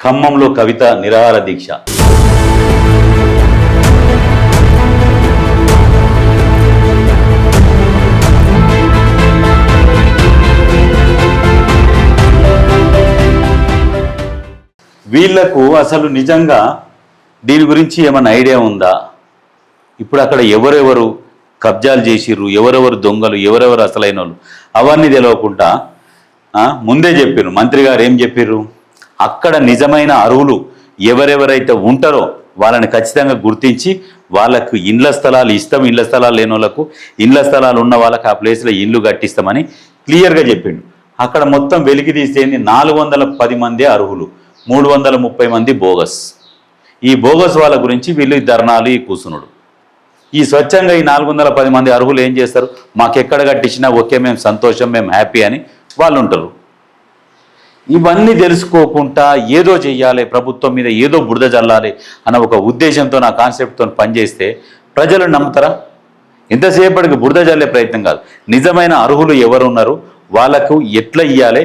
ఖమ్మంలో కవిత నిరాహార దీక్ష. వీళ్లకు అసలు నిజంగా దీని గురించి ఏమైనా ఐడియా ఉందా? ఇప్పుడు అక్కడ ఎవరెవరు కబ్జాలు చేసిర్రు, ఎవరెవరు దొంగలు, ఎవరెవరు అసలైన వాళ్ళు అవన్నీ తెలియకుండా ముందే చెప్పారు. మంత్రి గారు ఏం చెప్పారు? అక్కడ నిజమైన అర్హులు ఎవరెవరైతే ఉంటారో వాళ్ళని ఖచ్చితంగా గుర్తించి వాళ్ళకు ఇండ్ల స్థలాలు ఇస్తాం, ఇండ్ల స్థలాలు లేని వాళ్ళకు ఇండ్ల స్థలాలు ఉన్న వాళ్ళకి ఆ ప్లేస్లో ఇల్లు కట్టిస్తామని క్లియర్గా చెప్పిండు. అక్కడ మొత్తం వెలికి తీసేది 410 మంది అర్హులు, 330 మంది బోగస్. ఈ బోగస్ వాళ్ళ గురించి వీళ్ళు ధర్నాలు, ఈ కూసునుడు. ఈ స్వచ్ఛంగా ఈ 410 మంది అర్హులు ఏం చేస్తారు? మాకెక్కడ కట్టించినా ఓకే, మేము సంతోషం, మేము హ్యాపీ అని వాళ్ళు ఉంటారు. ఇవన్నీ తెలుసుకోకుండా ఏదో చెయ్యాలి, ప్రభుత్వం మీద ఏదో బురద చల్లాలి అన్న ఒక ఉద్దేశంతో, నా కాన్సెప్ట్తో పనిచేస్తే ప్రజలు నమ్ముతారా? ఎంతసేపటికి బురద చల్లే ప్రయత్నం కాదు. నిజమైన అర్హులు ఎవరు ఉన్నారు, వాళ్ళకు ఎట్లా ఇవ్వాలి,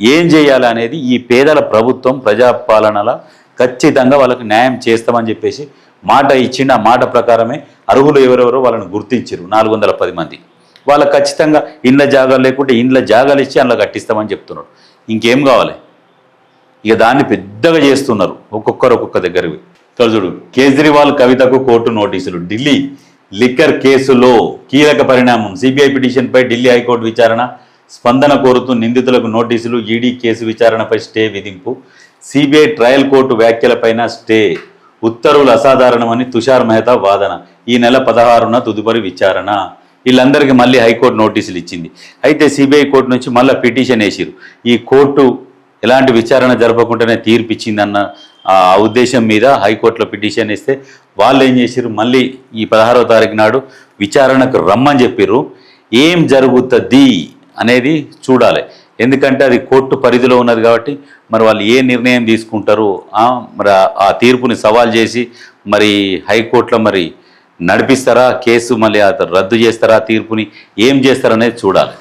ఏం చేయాలి అనేది ఈ పేదల ప్రభుత్వం ప్రజాపాలనలో ఖచ్చితంగా వాళ్ళకు న్యాయం చేస్తామని చెప్పేసి మాట ఇచ్చిండు. ఆ మాట ప్రకారమే అర్హులు ఎవరెవరో వాళ్ళని గుర్తించారు 410 మంది. వాళ్ళకి ఖచ్చితంగా ఇండ్ల జాగాలు లేకుంటే ఇండ్ల జాగాలు ఇచ్చి అందులో కట్టిస్తామని చెప్తున్నాడు. ఇంకేం కావాలి? ఇక దాన్ని పెద్దగా చేస్తున్నారు ఒక్కొక్కరు ఒక్కొక్క దగ్గరవి. ఇక్కడ చూడు, కేజ్రీవాల్ కవితకు కోర్టు నోటీసులు. ఢిల్లీ లిక్కర్ కేసులో కీలక పరిణామం. సిబిఐ పిటిషన్పై ఢిల్లీ హైకోర్టు విచారణ, స్పందన కోరుతూ నిందితులకు నోటీసులు. ఈడీ కేసు విచారణపై స్టే విధింపు. సిబిఐ ట్రయల్ కోర్టు వ్యాఖ్యలపైన స్టే. ఉత్తర్వులు అసాధారణమని తుషార్ మెహతా వాదన. ఈ నెల 16న తదుపరి విచారణ. వీళ్ళందరికీ మళ్ళీ హైకోర్టు నోటీసులు ఇచ్చింది. అయితే సిబిఐ కోర్టు నుంచి మళ్ళీ పిటిషన్ వేసిరు. ఈ కోర్టు ఎలాంటి విచారణ జరపకుండానే తీర్పు ఇచ్చిందన్న ఆ ఉద్దేశం మీద హైకోర్టులో పిటిషన్ ఇస్తే వాళ్ళు ఏం చేసిరు, మళ్ళీ ఈ 16వ తారీఖు నాడు విచారణకు రమ్మని చెప్పిర్రు. ఏం జరుగుతుంది అనేది చూడాలి. ఎందుకంటే అది కోర్టు పరిధిలో ఉన్నది కాబట్టి మరి వాళ్ళు ఏ నిర్ణయం తీసుకుంటారు, మరి ఆ తీర్పుని సవాల్ చేసి మరి హైకోర్టులో మరి నడిపిస్తారా కేసు, మళ్ళీ రద్దు చేస్తారా తీర్పుని, ఏం చేస్తారనేది చూడాలి.